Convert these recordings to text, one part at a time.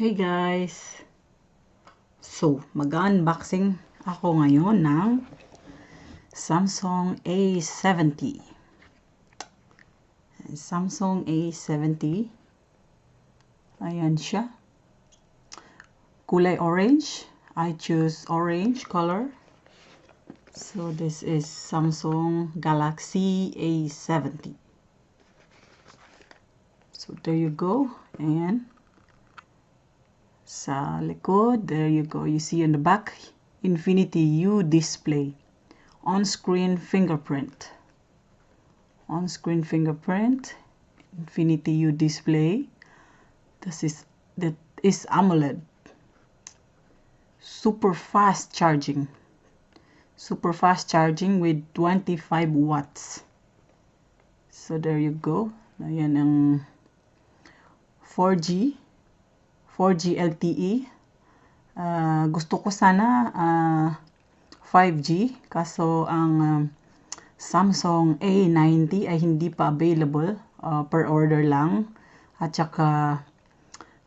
Hey guys! So, mag-unboxing ako ngayon ng Samsung A70. Samsung A70. Ayan siya. Kulay orange. I choose orange color. So, this is Samsung Galaxy A70. So, there you go. Ayan. Sa likod, there you go. You see on the back, Infinity U display. On-screen fingerprint. On-screen fingerprint. Infinity U display. That is AMOLED. Super fast charging. Super fast charging with 25 watts. So there you go. Ayan ang 4G LTE. Gusto ko sana 5G, kaso ang Samsung A90 ay hindi pa available, per order lang, at saka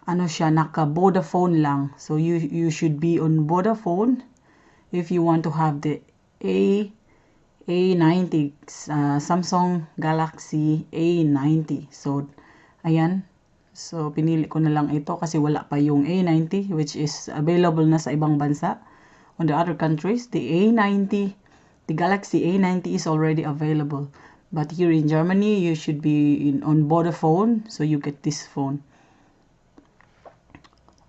ano siya, naka Vodafone lang. So you should be on Vodafone if you want to have the A90, Samsung Galaxy A90. So ayan. So, pinili ko na lang ito kasi wala pa yung A90, which is available na sa ibang bansa. On the other countries, the Galaxy A90 is already available. But here in Germany, you should be on Vodafone, so you get this phone.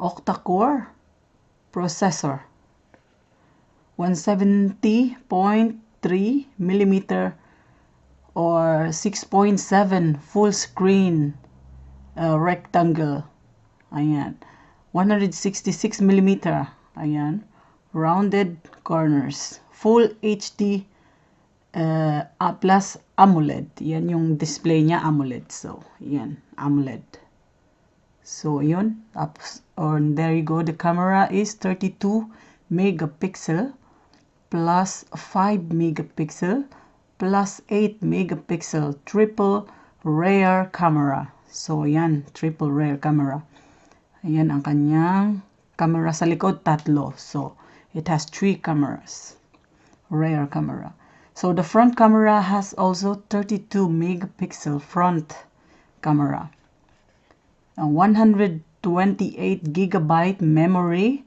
Octa-core processor. 170.3 millimeter or 6.7 full screen rectangle. Ayan. 166 millimeter. Ayan. Rounded corners. Full HD plus AMOLED. Yan yung display niya, AMOLED. So, yan. AMOLED. So, yun. There you go. The camera is 32 megapixel plus 5 megapixel plus 8 megapixel triple rear camera. So, yan, triple rear camera. Ayan ang kanyang camera sa likod, tatlo. So, it has 3 cameras. Rear camera. So, the front camera has also 32 megapixel front camera. 128 gigabyte memory.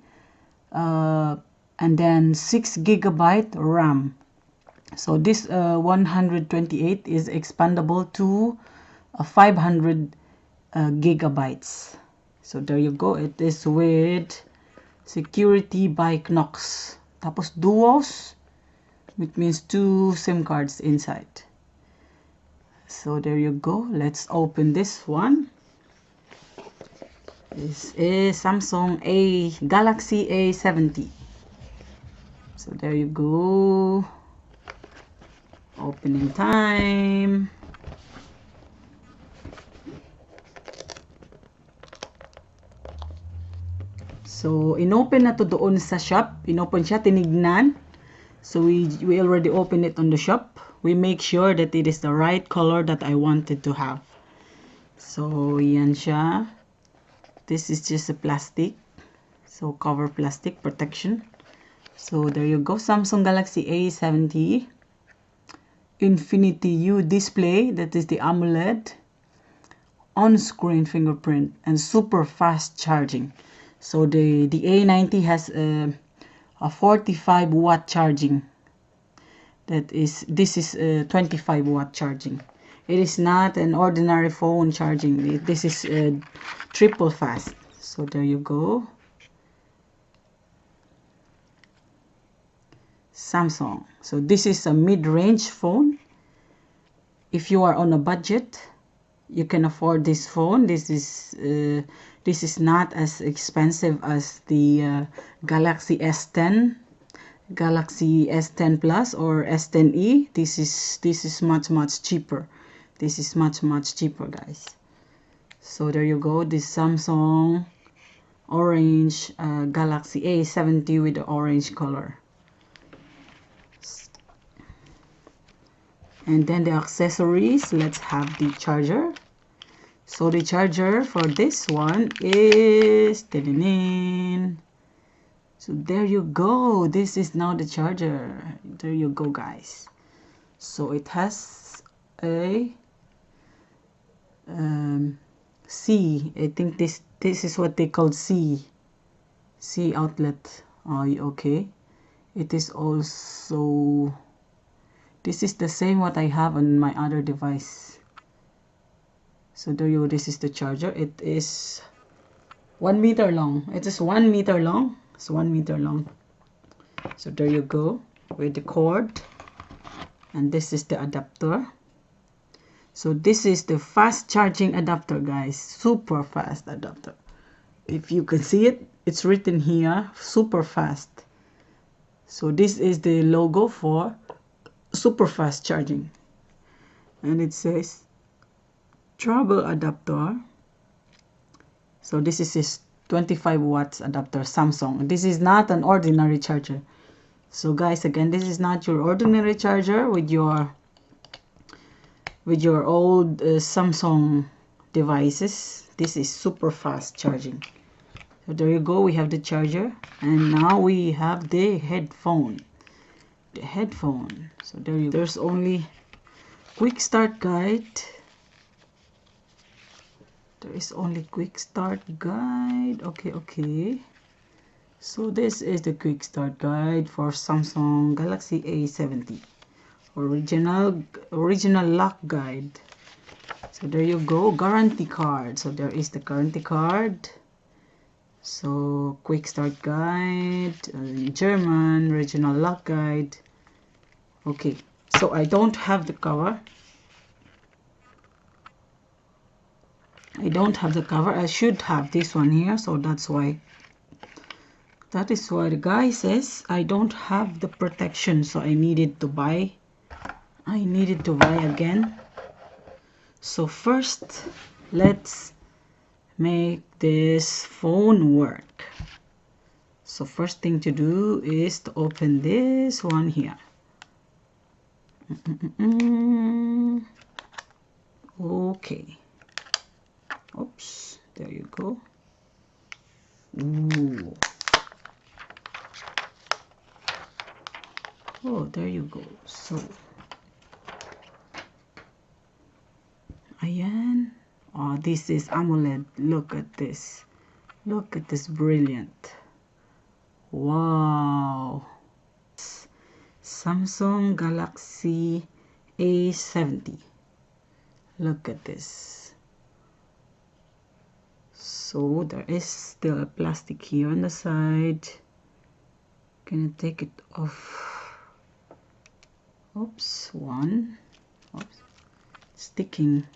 And then 6 gigabyte RAM. So, this 128 is expandable to 500 gigabytes. So there you go. It is with security by Knox. Tapos duos, which means 2 SIM cards inside. So there you go. Let's open this one. This is Samsung Galaxy A70. So there you go. Opening time. So, inopen na to doon sa shop. Inopen siya, tinignan. So, we already opened it on the shop. We make sure that it is the right color that I wanted to have. So, yan siya. This is just a plastic. So, cover plastic protection. So, there you go. Samsung Galaxy A70. Infinity U display. That is the AMOLED. On-screen fingerprint. And super fast charging. So the A90 has a 45 watt charging. This is 25 watt charging. It is not an ordinary phone charging. This is triple fast. So there you go. Samsung. So this is a mid-range phone. If you are on a budget, you can afford this phone. This is not as expensive as the Galaxy S10, Galaxy S10 Plus or S10e. This is much cheaper. This is much cheaper, guys. So there you go. This Samsung orange Galaxy A70 with the orange color. And then the accessories. Let's have the charger. So the charger for this one is so there you go. This is now the charger. There you go, guys. So it has a C. I think this is what they call C outlet. Okay. It is also, this is the same what I have on my other device. So there you go. This is the charger. It is 1 meter long. It is 1 meter long. It's 1 meter long. So there you go with the cord, and this is the adapter. So this is the fast charging adapter, guys. Super fast adapter. If you can see it, it's written here, super fast. So this is the logo for super fast charging, and it says Tripple adapter. So this is his 25 watts adapter, Samsung. This is not an ordinary charger. So guys, again, this is not your ordinary charger with your old Samsung devices. This is super fast charging. So there you go. We have the charger, and now we have the headphone. So there you go. There's only quick start guide. There is only quick start guide. Okay. So this is the quick start guide for Samsung Galaxy A70. Original lock guide. So there you go. Guarantee card. So there is the guarantee card. So quick start guide, German, original lock guide. Okay, so I don't have the cover. I should have this one here, so that is why the guy says I don't have the protection, so I needed to buy again. So first, let's make this phone work. So first thing to do is to open this one here. Okay. Oops, there you go. Ooh. Oh, there you go. So ayan. Oh, this is AMOLED. Look at this. Look at this, brilliant. Wow. Samsung Galaxy A70. Look at this. So there is still a plastic here on the side. Gonna take it off. Oops, one. Oops, sticking.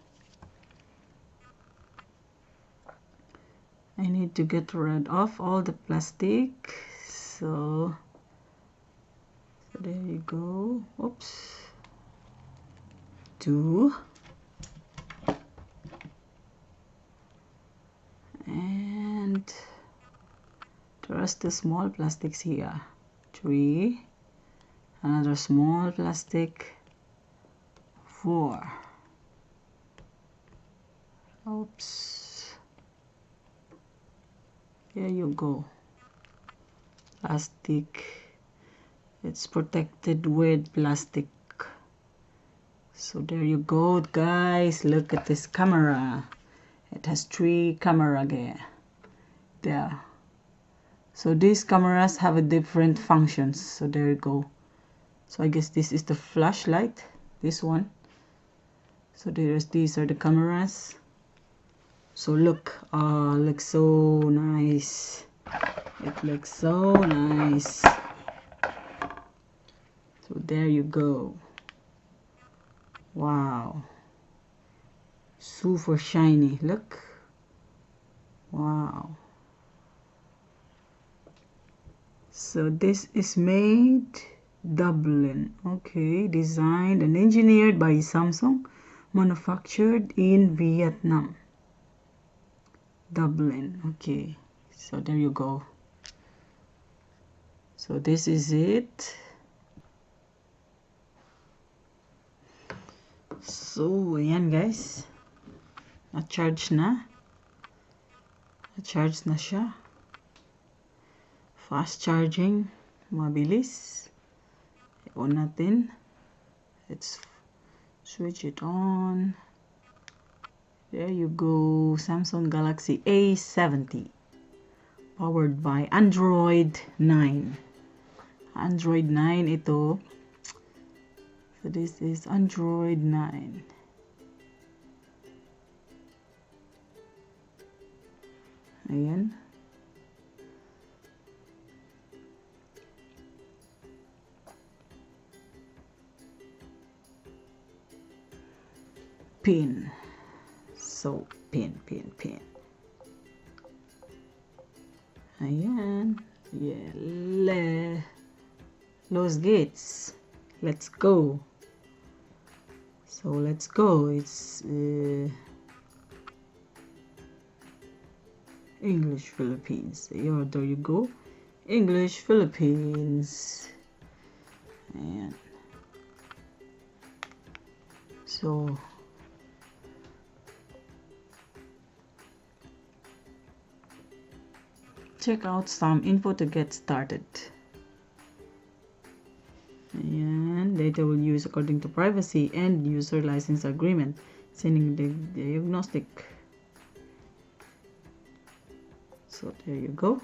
I need to get rid of all the plastic. So there you go. Oops. Two. And the rest the small plastics here. 3. Another small plastic. 4. Oops. There you go. Plastic. It's protected with plastic. So there you go, guys. Look at this camera. It has 3 cameras there. So these cameras have a different functions. So there you go. So I guess this is the flashlight, this one. So these are the cameras. So look, looks so nice. It looks so nice. So there you go. Wow. Super shiny, look. Wow. So this is made Dublin. Okay, designed and engineered by Samsung, manufactured in Vietnam. Dublin. Okay, so there you go. So this is it. So ayan guys, Na-charge na. Na-charge na siya. Fast charging. Mabilis. On natin. Let's switch it on. There you go. Samsung Galaxy A70. Powered by Android 9. Android 9 ito. So this is Android 9. Ayan. Pin. So, pin. Ayan. Yeah. Los gates. Let's go. So, let's go. It's English Philippines. There you go. English Philippines. Ayan. So, check out some info to get started. And data will use according to privacy and user license agreement. Sending the diagnostic. So there you go.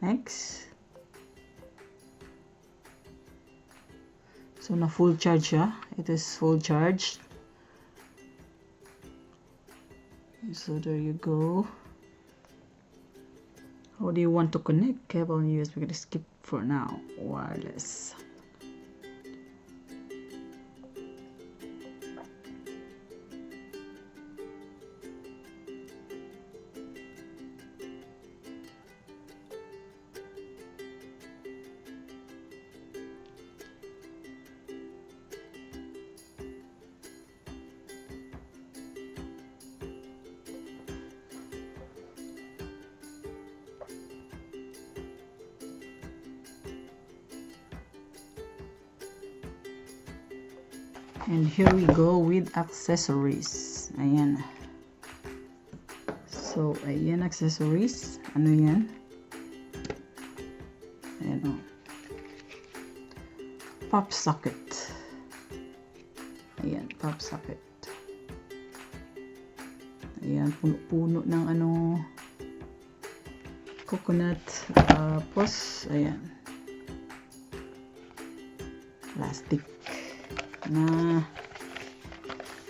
Next. So na full charge siya. It is full charged. So there you go. How do you want to connect? Cable and USB. We're gonna skip for now. Wireless. And here we go with accessories. Ayan. So, ayan accessories. Ano yan? Ayan o. Pop socket. Ayan, pop socket. Ayan, puno-puno ng ano, coconut. Tapos, ayan. Plastic. Na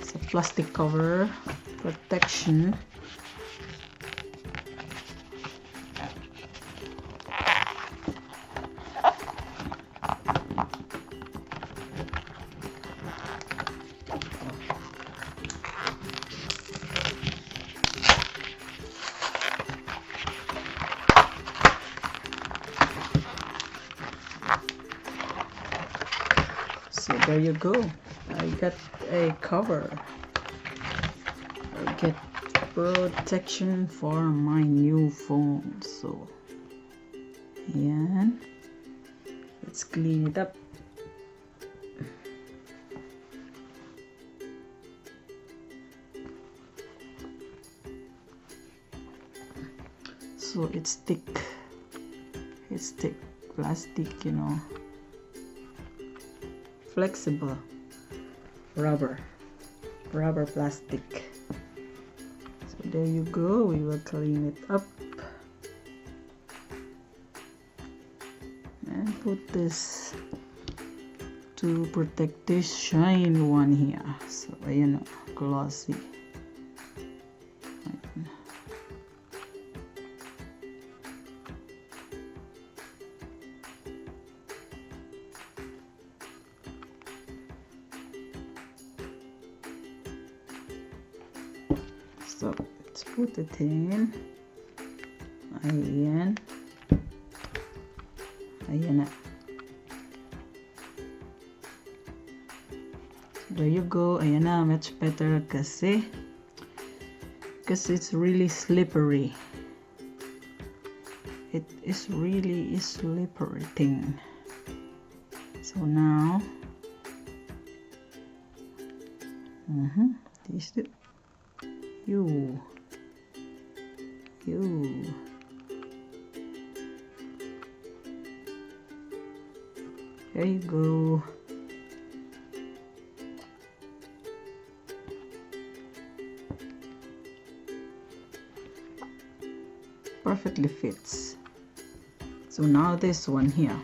sa plastic cover protection. So there you go. I got a cover. I get protection for my new phone. So, ayan. Let's clean it up. So it's thick. It's thick plastic, you know. Flexible rubber plastic. So there you go. We will clean it up and put this to protect this shiny one here. So ayan o, glossy. Ayan. So let's put it in. Ayan. Ayan na. There you go. Ayan na, much better kasi it's really slippery. It is really a slippery thing. So now taste it. You. There you go. Perfectly fits. So now this one here.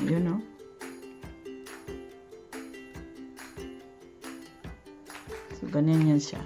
You know, so ganyan yan siya.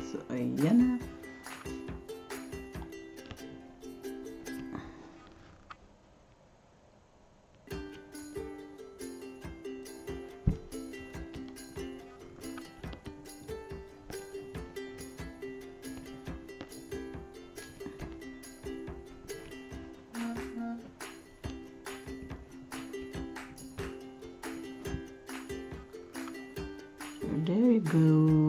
So ayan na. There you go.